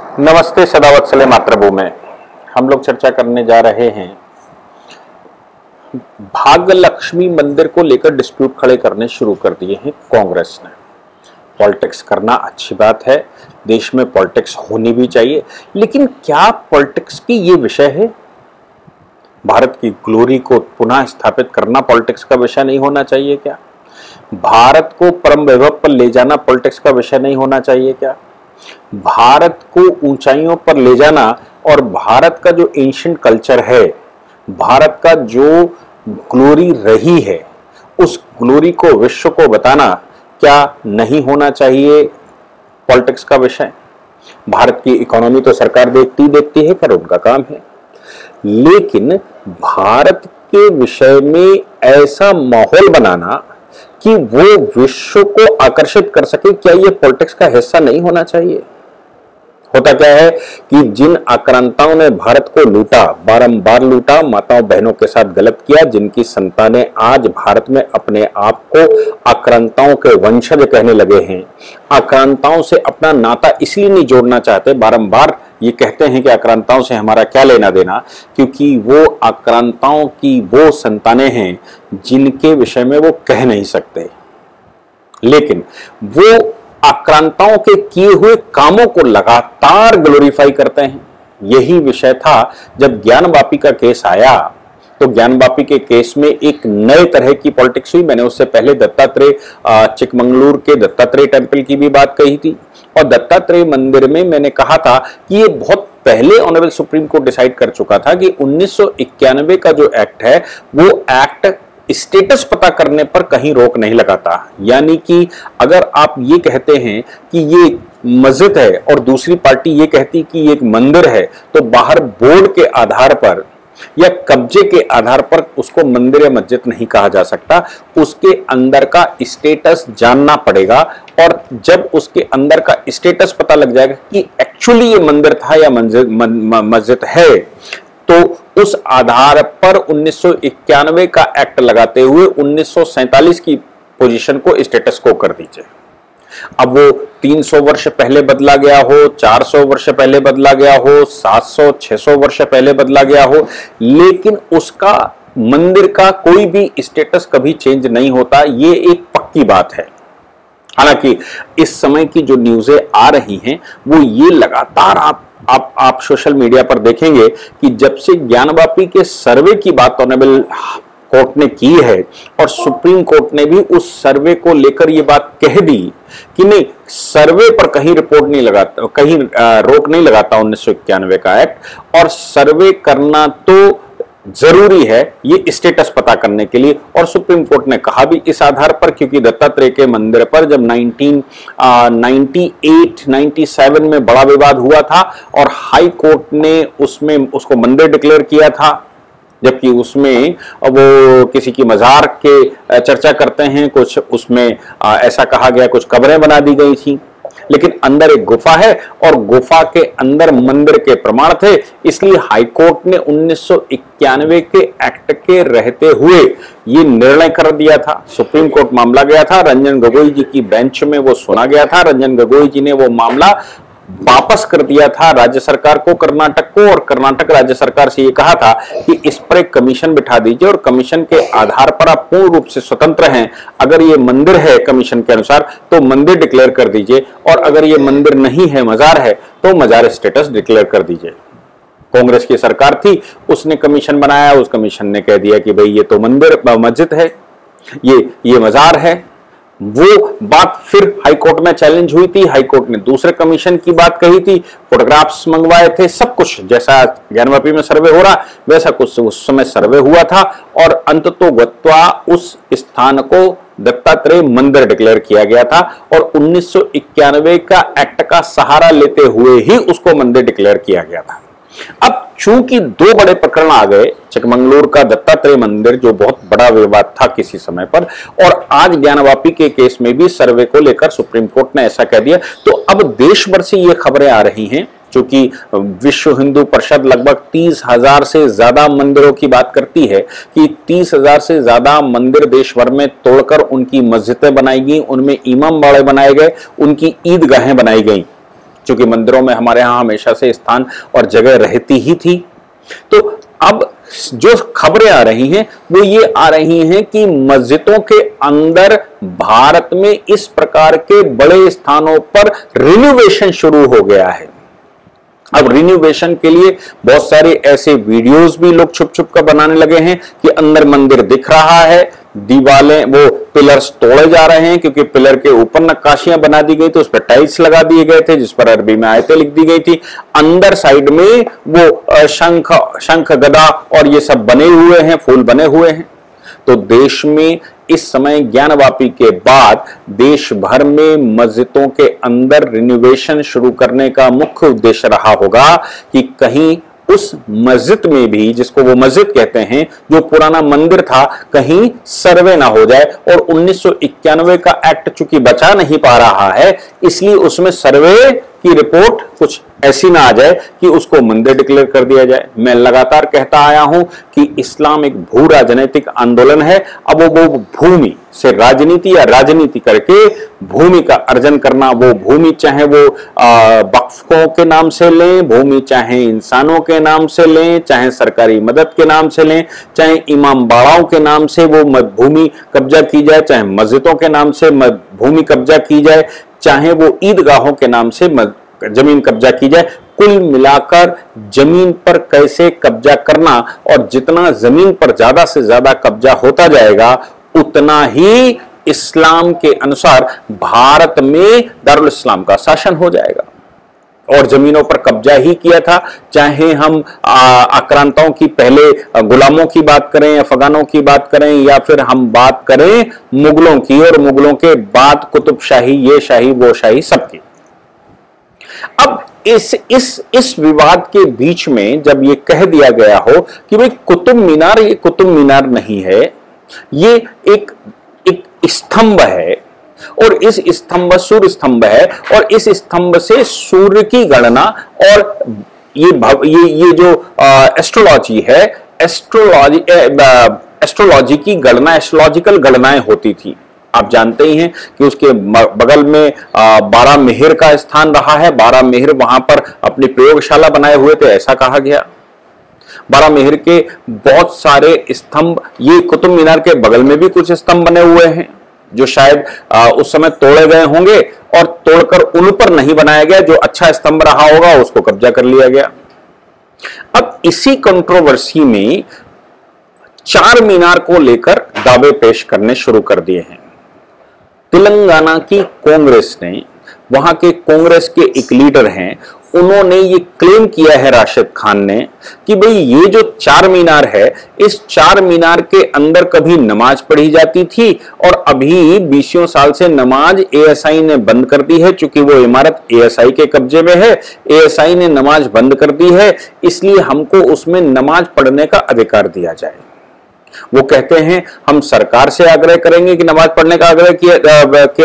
नमस्ते सदावत्सले मातृभूमि। हम लोग चर्चा करने जा रहे हैं भाग्यलक्ष्मी मंदिर को लेकर डिस्प्यूट खड़े करने शुरू कर दिए हैं कांग्रेस ने। पॉलिटिक्स करना अच्छी बात है, देश में पॉलिटिक्स होनी भी चाहिए, लेकिन क्या पॉलिटिक्स की ये विषय है? भारत की ग्लोरी को पुनः स्थापित करना पॉलिटिक्स का विषय नहीं होना चाहिए क्या? भारत को परम वैभव पर ले जाना पॉलिटिक्स का विषय नहीं होना चाहिए क्या? भारत को ऊंचाइयों पर ले जाना और भारत का जो एंशिएंट कल्चर है, भारत का जो ग्लोरी रही है, उस ग्लोरी को विश्व को बताना क्या नहीं होना चाहिए पॉलिटिक्स का विषय? भारत की इकोनॉमी तो सरकार देखती है, पर उनका काम है, लेकिन भारत के विषय में ऐसा माहौल बनाना कि वो विश्व को आकर्षित कर सके, क्या ये पॉलिटिक्स का हिस्सा नहीं होना चाहिए? होता क्या है कि जिन आक्रांताओं ने भारत को लूटा, बारंबार लूटा, माताओं बहनों के साथ गलत किया, जिनकी संतानें आज भारत में अपने आप को आक्रांताओं के वंशज कहने लगे हैं, आक्रांताओं से अपना नाता इसलिए नहीं जोड़ना चाहते, बारंबार ये कहते हैं कि आक्रांताओं से हमारा क्या लेना देना, क्योंकि वो आक्रांताओं की वो संतानें हैं जिनके विषय में वो कह नहीं सकते, लेकिन वो आक्रांताओं के किए हुए कामों को लगातार ग्लोरीफाई करते हैं। यही विषय था जब ज्ञानवापी का केस आया, तो ज्ञानवापी के केस में एक नए तरह की पॉलिटिक्स हुई। मैंने उससे पहले दत्तात्रेय चिकमंगलुरु के दत्तात्रेय टेम्पल की भी बात कही थी, और दत्तात्रेय मंदिर में मैंने कहा था कि ये बहुत पहले ऑनरेबल सुप्रीम कोर्ट डिसाइड कर चुका था कि 1991 का जो एक्ट है, वो एक्ट स्टेटस पता करने पर कहीं रोक नहीं लगाता। यानी कि अगर आप ये कहते हैं कि ये मस्जिद है और दूसरी पार्टी ये कहती कि ये एक मंदिर है, तो बाहर बोर्ड के आधार पर या कब्जे के आधार पर उसको मंदिर या मस्जिद नहीं कहा जा सकता। उसके अंदर का स्टेटस जानना पड़ेगा, और जब उसके अंदर का स्टेटस पता लग जाएगा कि एक्चुअली ये मंदिर था या मस्जिद है, तो उस आधार पर 1991 का एक्ट लगाते हुए 1947 की पोजीशन को, स्टेटस को कर दीजिए। अब वो 300 वर्ष पहले बदला गया हो, 400 वर्ष पहले बदला गया हो, 700 600 वर्ष पहले बदला गया हो, लेकिन उसका मंदिर का कोई भी स्टेटस कभी चेंज नहीं होता। ये एक पक्की बात है। हालांकि इस समय की जो न्यूज़ें आ रही हैं, वो ये लगातार आप सोशल मीडिया पर देखेंगे कि जब से ज्ञानवापी के सर्वे की बात ऑनरेबल कोर्ट ने की है, और सुप्रीम कोर्ट ने भी उस सर्वे को लेकर यह बात कह दी कि नहीं, सर्वे पर कहीं रिपोर्ट नहीं लगाता, कहीं रोक नहीं लगाता 1991 का एक्ट, और सर्वे करना तो जरूरी है ये स्टेटस पता करने के लिए। और सुप्रीम कोर्ट ने कहा भी इस आधार पर, क्योंकि दत्तात्रेय के मंदिर पर जब 1998-97 में बड़ा विवाद हुआ था और हाई कोर्ट ने उसमें उसको मंदिर डिक्लेयर किया था, जबकि उसमें वो किसी की मजार के चर्चा करते हैं, कुछ उसमें ऐसा कहा गया कुछ कब्रें बना दी गई थी, लेकिन अंदर एक गुफा है और गुफा के अंदर मंदिर के प्रमाण थे। इसलिए हाईकोर्ट ने 1991 के एक्ट के रहते हुए ये निर्णय कर दिया था। सुप्रीम कोर्ट मामला गया था, रंजन गोगोई जी की बेंच में वो सुना गया था। रंजन गोगोई जी ने वो मामला वापस कर दिया था राज्य सरकार को, कर्नाटक को, और कर्नाटक राज्य सरकार से ये कहा था कि इस पर एक कमीशन बिठा दीजिए और कमीशन के आधार पर आप पूर्ण रूप से स्वतंत्र हैं। अगर ये मंदिर है कमीशन के अनुसार तो मंदिर डिक्लेयर कर दीजिए, और अगर ये मंदिर नहीं है, मजार है, तो मजार स्टेटस डिक्लेयर कर दीजिए। कांग्रेस की सरकार थी, उसने कमीशन बनाया, उस कमीशन ने कह दिया कि भाई ये तो मंदिर मस्जिद है, ये मजार है। वो बात फिर हाईकोर्ट में चैलेंज हुई थी, हाईकोर्ट ने दूसरे कमीशन की बात कही थी, फोटोग्राफ्स मंगवाए थे, सब कुछ जैसा ज्ञानवापी में सर्वे हो रहा वैसा कुछ उस समय सर्वे हुआ था, और अंततोगत्वा उस स्थान को दत्तात्रेय मंदिर डिक्लेयर किया गया था, और 1991 का एक्ट का सहारा लेते हुए ही उसको मंदिर डिक्लेयर किया गया था। अब चूंकि दो बड़े प्रकरण आ गए, चिकमंगलुरु का दत्तात्रेय मंदिर जो बहुत बड़ा विवाद था किसी समय पर, और आज ज्ञानवापी के केस में भी सर्वे को लेकर सुप्रीम कोर्ट ने ऐसा कह दिया, तो अब देश भर से ये खबरें आ रही हैं, क्योंकि विश्व हिंदू परिषद लगभग 30,000 से ज्यादा मंदिरों की बात करती है कि 30,000 से ज्यादा मंदिर देश भर में तोड़कर उनकी मस्जिदें बनाई गई, उनमें इमाम बाड़े बनाए गए, उनकी ईदगाहें बनाई गई। क्योंकि मंदिरों में हमारे यहां हमेशा से स्थान और जगह रहती ही थी। तो अब जो खबरें आ रही हैं वो ये आ रही हैं कि मस्जिदों के अंदर भारत में इस प्रकार के बड़े स्थानों पर रिनोवेशन शुरू हो गया है। अब रिनोवेशन के लिए बहुत सारे ऐसे वीडियोस भी लोग छुप छुप कर बनाने लगे हैं कि अंदर मंदिर दिख रहा है, दीवारें वो पिलर्स तोड़े जा रहे हैं क्योंकि पिलर के ऊपर नक्काशियां बना दी गई थी, उस पर टाइल्स लगा दिए गए थे जिस पर अरबी में आयतें लिख दी गई थी। अंदर साइड में वो शंख गदा और ये सब बने हुए हैं, फूल बने हुए हैं। तो देश में इस समय ज्ञानवापी के बाद देश भर में मस्जिदों के अंदर रिनोवेशन शुरू करने का मुख्य उद्देश्य रहा होगा कि कहीं उस मस्जिद में भी, जिसको वो मस्जिद कहते हैं, जो पुराना मंदिर था, कहीं सर्वे ना हो जाए। और 1991 का एक्ट चूंकि बचा नहीं पा रहा है, इसलिए उसमें सर्वे की रिपोर्ट कुछ ऐसी ना आ जाए कि उसको मंदिर डिक्लेयर कर दिया जाए। मैं लगातार कहता आया हूं कि इस्लाम एक भू राजनीतिक आंदोलन है। अब वो भूमि से राजनीति या राजनीति करके भूमि का अर्जन करना, वो भूमि चाहे वो वक्फों के नाम से लें, भूमि चाहे इंसानों के नाम से लें, चाहे सरकारी मदद के नाम से लें, चाहे इमाम बाड़ाओं के नाम से वो भूमि कब्जा की जाए, चाहे मस्जिदों के नाम से भूमि कब्जा की जाए, चाहे वो ईदगाहों के नाम से जमीन कब्जा की जाए, कुल मिलाकर जमीन पर कैसे कब्जा करना, और जितना जमीन पर ज्यादा से ज्यादा कब्जा होता जाएगा उतना ही इस्लाम के अनुसार भारत में दारुल इस्लाम का शासन हो जाएगा। और जमीनों पर कब्जा ही किया था, चाहे हम आक्रांताओं की, पहले गुलामों की बात करें, अफगानों की बात करें, या फिर हम बात करें मुगलों की, और मुगलों के बाद कुतुब शाही, ये शाही वो शाही, सबकी। अब इस विवाद के बीच में जब ये कह दिया गया हो कि भाई कुतुब मीनार, ये कुतुब मीनार नहीं है, ये एक स्तंभ है, और इस स्तंभ सूर्य स्तंभ है, और इस स्तंभ से सूर्य की गणना और ये जो एस्ट्रोलॉजी है, एस्ट्रोलॉजी की गणना, एस्ट्रोलॉजिकल गणनाएं होती थी। आप जानते ही हैं कि उसके बगल में 12 मेहर का स्थान रहा है। 12 मेहर वहां पर अपनी प्रयोगशाला बनाए हुए थे, ऐसा कहा गया। 12 मेहर के बहुत सारे स्तंभ, ये कुतुब मीनार के बगल में भी कुछ स्तंभ बने हुए हैं जो शायद उस समय तोड़े गए होंगे, और तोड़कर उन पर नहीं बनाया गया। जो अच्छा स्तंभ रहा होगा उसको कब्जा कर लिया गया। अब इसी कंट्रोवर्सी में चार मीनार को लेकर दावे पेश करने शुरू कर दिए हैं। तेलंगाना की कांग्रेस ने, वहां के कांग्रेस के एक लीडर हैं, उन्होंने ये क्लेम किया है, राशिद खान ने, कि भाई ये जो चार मीनार है, इस चार मीनार के अंदर कभी नमाज पढ़ी जाती थी, और अभी 20 साल से नमाज एएसआई ने बंद कर दी है। चूंकि वो इमारत एएसआई के कब्जे में है, एएसआई ने नमाज बंद कर दी है, इसलिए हमको उसमें नमाज पढ़ने का अधिकार दिया जाए। वो कहते हैं हम सरकार से आग्रह करेंगे कि नमाज पढ़ने का आग्रह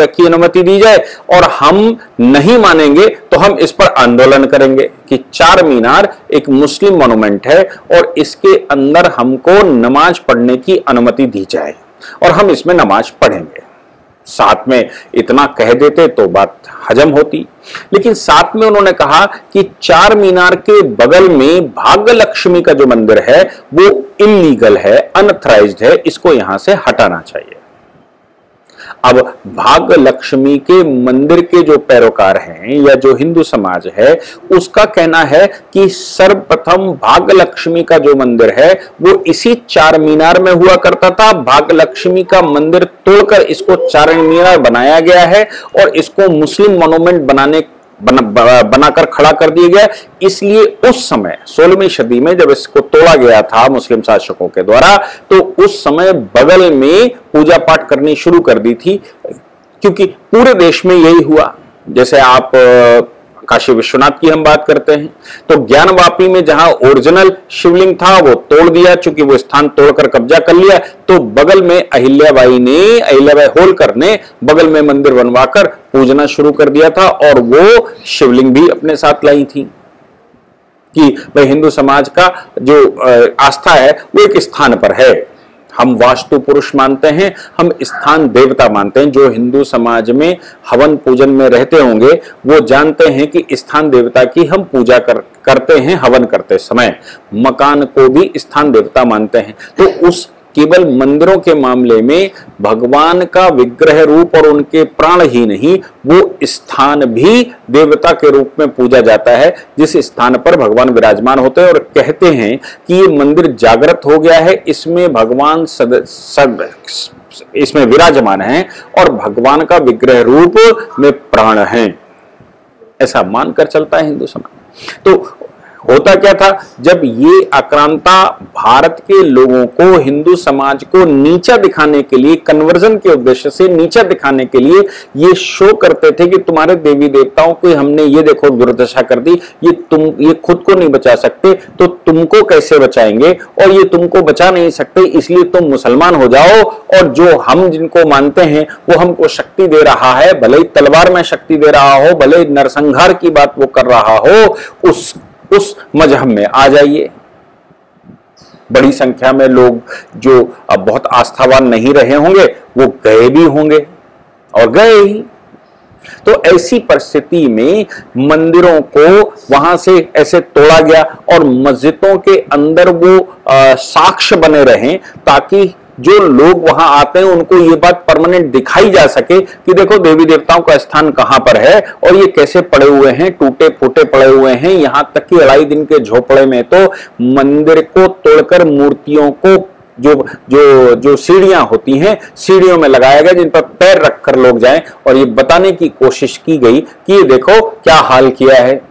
की अनुमति दी जाए, और हम नहीं मानेंगे तो हम इस पर आंदोलन करेंगे कि चार मीनार एक मुस्लिम मॉन्यूमेंट है और इसके अंदर हमको नमाज पढ़ने की अनुमति दी जाए और हम इसमें नमाज पढ़ेंगे। साथ में इतना कह देते तो बात हजम होती, लेकिन साथ में उन्होंने कहा कि चार मीनार के बगल में भाग्य लक्ष्मी का जो मंदिर है वो इलीगल है, अनऑथराइज्ड है, इसको यहां से हटाना चाहिए। अब भाग्य लक्ष्मी के मंदिर के जो पैरोकार हैं या जो हिंदू समाज है, उसका कहना है कि सर्वप्रथम भाग्य लक्ष्मी का जो मंदिर है वो इसी चार मीनार में हुआ करता था। भाग्य लक्ष्मी का मंदिर तोड़कर इसको चार मीनार बनाया गया है और इसको मुस्लिम मॉन्यूमेंट बनाकर खड़ा कर दिया गया। इसलिए उस समय 16वीं सदी में जब इसको तोड़ा गया था मुस्लिम शासकों के द्वारा, तो उस समय बगल में पूजा पाठ करनी शुरू कर दी थी, क्योंकि पूरे देश में यही हुआ। जैसे आप काशी विश्वनाथ की हम बात करते हैं, तो ज्ञानवापी में जहां ओरिजिनल शिवलिंग था वो तोड़ दिया, चूंकि वो स्थान तोड़कर कब्जा कर लिया, तो बगल में अहिल्याबाई होलकर ने बगल में मंदिर बनवाकर पूजना शुरू कर दिया था, और वो शिवलिंग भी अपने साथ लाई थी कि भाई हिंदू समाज का जो आस्था है वो एक स्थान पर है, हम वास्तु पुरुष मानते हैं, हम स्थान देवता मानते हैं। जो हिंदू समाज में हवन पूजन में रहते होंगे वो जानते हैं कि स्थान देवता की हम पूजा करते हैं हवन करते समय। मकान को भी स्थान देवता मानते हैं। तो उस केवल मंदिरों के मामले में भगवान का विग्रह रूप और उनके प्राण ही नहीं, वो स्थान भी देवता के रूप में पूजा जाता है, जिस स्थान पर भगवान विराजमान होते हैं। और कहते हैं कि ये मंदिर जागृत हो गया है, इसमें भगवान इसमें विराजमान है और भगवान का विग्रह रूप में प्राण है, ऐसा मानकर चलता है हिंदू समाज। तो होता क्या था, जब ये आक्रांता भारत के लोगों को, हिंदू समाज को नीचा दिखाने के लिए, कन्वर्जन के उद्देश्य से नीचा दिखाने के लिए ये शो करते थे कि तुम्हारे देवी देवताओं को हमने ये देखो दुर्दशा कर दी, ये खुद को नहीं बचा सकते तो तुमको कैसे बचाएंगे, और ये तुमको बचा नहीं सकते इसलिए तुम मुसलमान हो जाओ, और जो हम जिनको मानते हैं वो हमको शक्ति दे रहा है, भले ही तलवार में शक्ति दे रहा हो, भले ही नरसंहार की बात वो कर रहा हो, उस मजहब में आ जाइए। बड़ी संख्या में लोग जो अब बहुत आस्थावान नहीं रहे होंगे वो गए भी होंगे और गए ही। तो ऐसी परिस्थिति में मंदिरों को वहां से ऐसे तोड़ा गया और मस्जिदों के अंदर वो साक्ष्य बने रहें, ताकि जो लोग वहां आते हैं उनको ये बात परमानेंट दिखाई जा सके कि देखो देवी देवताओं का स्थान कहां पर है और ये कैसे पड़े हुए हैं, टूटे फूटे पड़े हुए हैं। यहां तक कि 2.5 दिन के झोपड़े में तो मंदिर को तोड़कर मूर्तियों को जो सीढ़ियां होती हैं, सीढ़ियों में लगाया गया, जिन पर पैर रखकर लोग जाएं, और ये बताने की कोशिश की गई कि ये देखो क्या हाल किया है।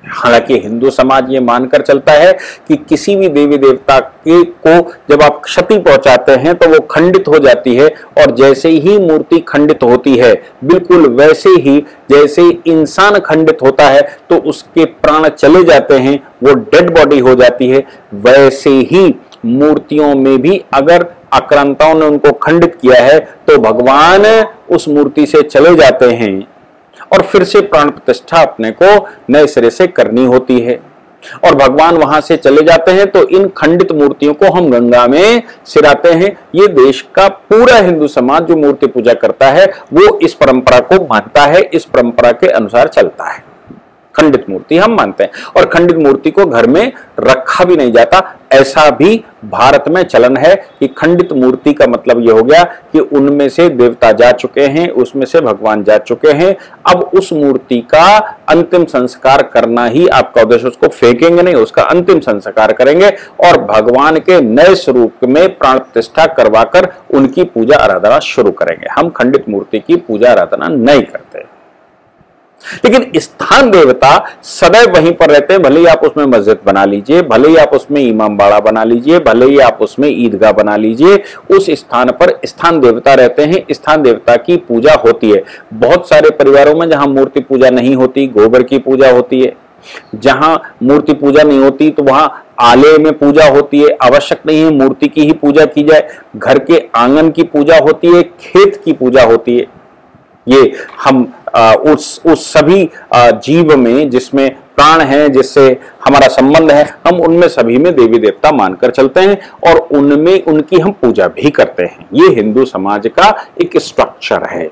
हालांकि हिंदू समाज ये मानकर चलता है कि किसी भी देवी देवता को जब आप क्षति पहुंचाते हैं तो वो खंडित हो जाती है, और जैसे ही मूर्ति खंडित होती है, बिल्कुल वैसे ही जैसे इंसान खंडित होता है तो उसके प्राण चले जाते हैं, वो डेड बॉडी हो जाती है, वैसे ही मूर्तियों में भी अगर आक्रांताओं ने उनको खंडित किया है तो भगवान उस मूर्ति से चले जाते हैं और फिर से प्राण प्रतिष्ठा अपने को नए सिरे से करनी होती है, और भगवान वहां से चले जाते हैं। तो इन खंडित मूर्तियों को हम गंगा में सिराते हैं। ये देश का पूरा हिंदू समाज जो मूर्ति पूजा करता है वो इस परंपरा को मानता है, इस परंपरा के अनुसार चलता है। खंडित मूर्ति हम मानते हैं, और खंडित मूर्ति को घर में रखा भी नहीं जाता। ऐसा भी भारत में चलन है कि खंडित मूर्ति का मतलब यह हो गया कि उनमें से देवता जा चुके हैं, उसमें से भगवान जा चुके हैं, अब उस मूर्ति का अंतिम संस्कार करना ही आपका उद्देश्य। उसको फेंकेंगे नहीं, उसका अंतिम संस्कार करेंगे और भगवान के नए स्वरूप में प्राण प्रतिष्ठा करवाकर उनकी पूजा आराधना शुरू करेंगे। हम खंडित मूर्ति की पूजा आराधना नहीं करते, लेकिन स्थान देवता सदैव वहीं पर रहते हैं। भले ही आप उसमें मस्जिद बना लीजिए, भले ही आप उसमें इमाम बाड़ा बना लीजिए, भले ही आप उसमें ईदगाह बना लीजिए, उस स्थान पर स्थान देवता रहते हैं, स्थान देवता की पूजा होती है। बहुत सारे परिवारों में जहां मूर्ति पूजा नहीं होती, गोबर की पूजा होती है। जहां मूर्ति पूजा नहीं होती तो वहां आलय में पूजा होती है। आवश्यक नहीं है मूर्ति की ही पूजा की जाए, घर के आंगन की पूजा होती है, खेत की पूजा होती है। ये हम उस सभी जीव में जिसमें प्राण है, जिससे हमारा संबंध है, हम उनमें सभी में देवी देवता मानकर चलते हैं और उनमें उनकी हम पूजा भी करते हैं। ये हिंदू समाज का एक स्ट्रक्चर है।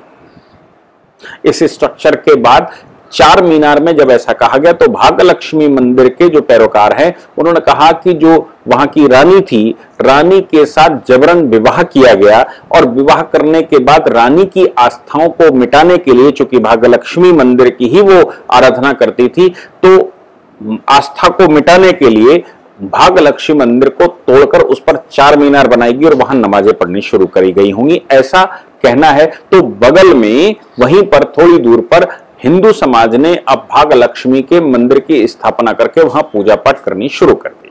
इस स्ट्रक्चर के बाद चार मीनार में जब ऐसा कहा गया तो भाग्यलक्ष्मी मंदिर के जो पैरोकार हैं उन्होंने कहा कि जो वहां की रानी थी, रानी के साथ जबरन विवाह किया गया, और विवाह करने के बाद रानी की आस्थाओं को मिटाने के लिए, चूंकि भाग्यलक्ष्मी मंदिर की ही वो आराधना करती थी, तो आस्था को मिटाने के लिए भाग्यलक्ष्मी मंदिर को तोड़कर उस पर चार मीनार बनाएगी और वहां नमाजें पढ़नी शुरू करी गई होंगी, ऐसा कहना है। तो बगल में वहीं पर थोड़ी दूर पर हिंदू समाज ने अब भाग्यलक्ष्मी के मंदिर की स्थापना करके वहां पूजा पाठ करनी शुरू कर दी।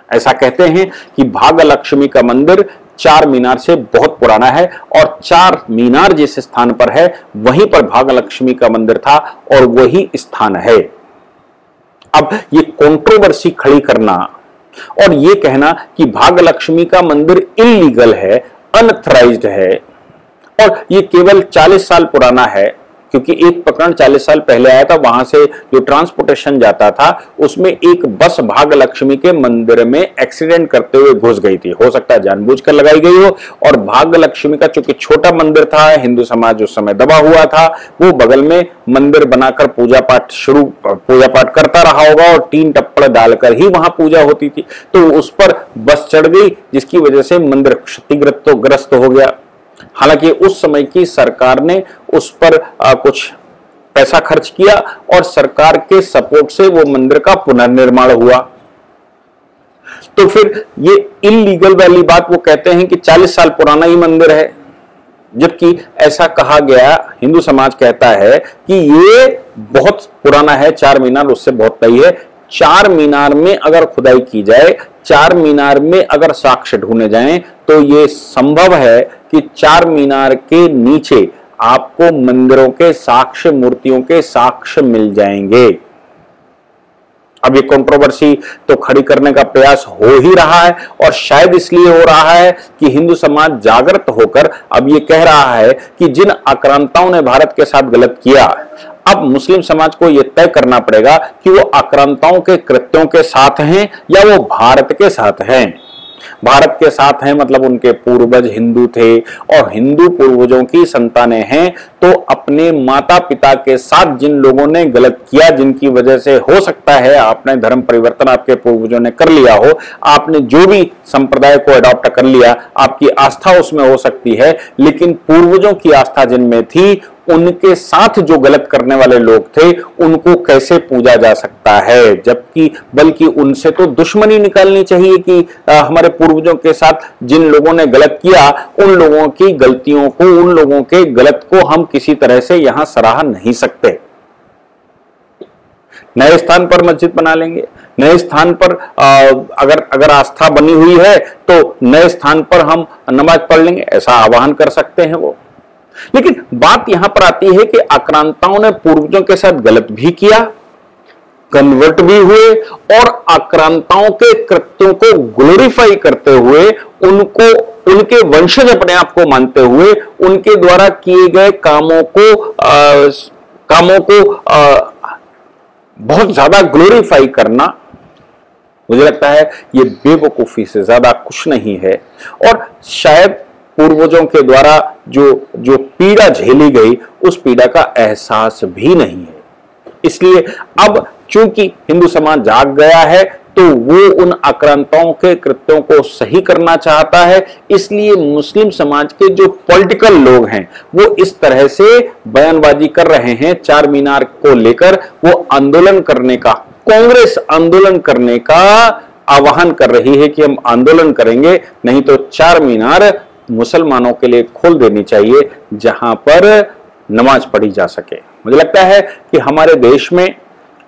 ऐसा कहते हैं कि भाग्यलक्ष्मी का मंदिर चार मीनार से बहुत पुराना है, और चार मीनार जिस स्थान पर है वहीं पर भाग्यलक्ष्मी का मंदिर था और वही स्थान है। अब ये कंट्रोवर्सी खड़ी करना और ये कहना कि भाग्यलक्ष्मी का मंदिर इल्लीगल है, अनऑथराइज्ड है और ये केवल 40 साल पुराना है, क्योंकि एक प्रकरण 40 साल पहले आया था, वहां से जो ट्रांसपोर्टेशन जाता था उसमें एक बस भाग्यलक्ष्मी के मंदिर में एक्सीडेंट करते हुए घुस गई थी। हो सकता है जानबूझकर लगाई गई हो, और भाग्यलक्ष्मी का चूंकि छोटा मंदिर था, हिंदू समाज उस समय दबा हुआ था, वो बगल में मंदिर बनाकर पूजा पाठ करता रहा होगा और 3 टप्पड़ डालकर ही वहां पूजा होती थी। तो उस पर बस चढ़ गई, जिसकी वजह से मंदिर क्षतिग्रस्त हो गया। हालांकि उस समय की सरकार ने उस पर कुछ पैसा खर्च किया और सरकार के सपोर्ट से वो मंदिर का पुनर्निर्माण हुआ। तो फिर ये इलीगल वाली बात, वो कहते हैं कि 40 साल पुराना ही मंदिर है, जबकि ऐसा कहा गया, हिंदू समाज कहता है कि ये बहुत पुराना है, 4 मीनार उससे बहुत नई है। 4 मीनार में अगर खुदाई की जाए, 4 मीनार में अगर साक्ष्य ढूंढे जाएं, तो ये संभव है कि 4 मीनार के नीचे आपको मंदिरों के साक्ष्य, मूर्तियों के साक्ष्य मिल जाएंगे। अब ये कंट्रोवर्सी तो खड़ी करने का प्रयास हो ही रहा है, और शायद इसलिए हो रहा है कि हिंदू समाज जागृत होकर अब ये कह रहा है कि जिन आक्रांताओं ने भारत के साथ गलत किया, अब मुस्लिम समाज को यह तय करना पड़ेगा कि वो आक्रांताओं के कृत्यों के साथ हैं या वो भारत के साथ हैं। भारत के साथ हैं मतलब उनके पूर्वज हिंदू थे और हिंदू पूर्वजों की संतानें हैं, तो अपने माता पिता के साथ जिन लोगों ने गलत किया, जिनकी वजह से हो सकता है आपने धर्म परिवर्तन आपके पूर्वजों ने कर लिया हो, आपने जो भी संप्रदाय को अडॉप्ट कर लिया, आपकी आस्था उसमें हो सकती है, लेकिन पूर्वजों की आस्था जिनमें थी, उनके साथ जो गलत करने वाले लोग थे उनको कैसे पूजा जा सकता है, जबकि बल्कि उनसे तो दुश्मनी निकालनी चाहिए कि हमारे पूर्वजों के साथ जिन लोगों ने गलत किया, उन लोगों की गलतियों को, उन लोगों के गलत को हम किसी तरह से यहां सराह नहीं सकते। नए स्थान पर मस्जिद बना लेंगे, नए स्थान पर अगर आस्था बनी हुई है तो नए स्थान पर हम नमाज पढ़ लेंगे, ऐसा आह्वान कर सकते हैं वो। लेकिन बात यहां पर आती है कि आक्रांताओं ने पूर्वजों के साथ गलत भी किया, कन्वर्ट भी हुए, और आक्रांताओं के कृत्यों को ग्लोरीफाई करते हुए, उनको उनके वंशज अपने आप को मानते हुए, उनके द्वारा किए गए कामों को बहुत ज्यादा ग्लोरीफाई करना, मुझे लगता है ये बेवकूफी से ज्यादा कुछ नहीं है। और शायद पूर्वजों के द्वारा जो पीड़ा झेली गई, उस पीड़ा का एहसास भी नहीं है। इसलिए अब चूंकि हिंदू समाज जाग गया है, तो वो उन आक्रांताओं के कृत्यों को सही करना चाहता है। इसलिए मुस्लिम समाज के जो पॉलिटिकल लोग हैं, वो इस तरह से बयानबाजी कर रहे हैं, 4 मीनार को लेकर वो आंदोलन करने का, कांग्रेस आंदोलन करने का आह्वान कर रही है कि हम आंदोलन करेंगे, नहीं तो 4 मीनार मुसलमानों के लिए खोल देनी चाहिए, जहां पर नमाज पढ़ी जा सके। मुझे लगता है कि हमारे देश में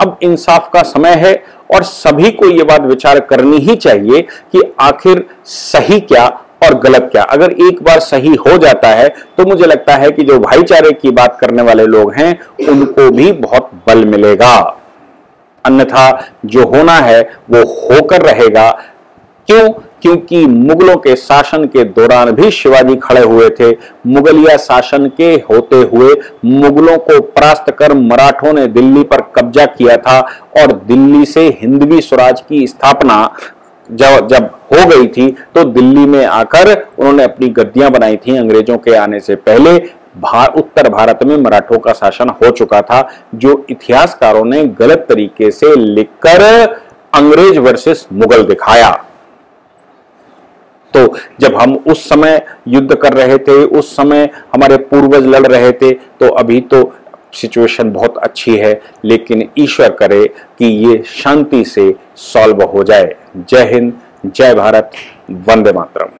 अब इंसाफ का समय है, और सभी को यह बात विचार करनी ही चाहिए कि आखिर सही क्या और गलत क्या। अगर एक बार सही हो जाता है, तो मुझे लगता है कि जो भाईचारे की बात करने वाले लोग हैं, उनको भी बहुत बल मिलेगा। अन्यथा जो होना है वो होकर रहेगा। क्यों? क्योंकि मुगलों के शासन के दौरान भी शिवाजी खड़े हुए थे। मुगलिया शासन के होते हुए मुगलों को परास्त कर मराठों ने दिल्ली पर कब्जा किया था, और दिल्ली से हिंदवी स्वराज की स्थापना जब हो गई थी, तो दिल्ली में आकर उन्होंने अपनी गद्दियां बनाई थी। अंग्रेजों के आने से पहले उत्तर भारत में मराठों का शासन हो चुका था, जो इतिहासकारों ने गलत तरीके से लिखकर अंग्रेज वर्सेस मुगल दिखाया। तो जब हम उस समय युद्ध कर रहे थे, उस समय हमारे पूर्वज लड़ रहे थे, तो अभी तो सिचुएशन बहुत अच्छी है, लेकिन ईश्वर करे कि ये शांति से सॉल्व हो जाए। जय हिंद, जय भारत, वंदे मातरम।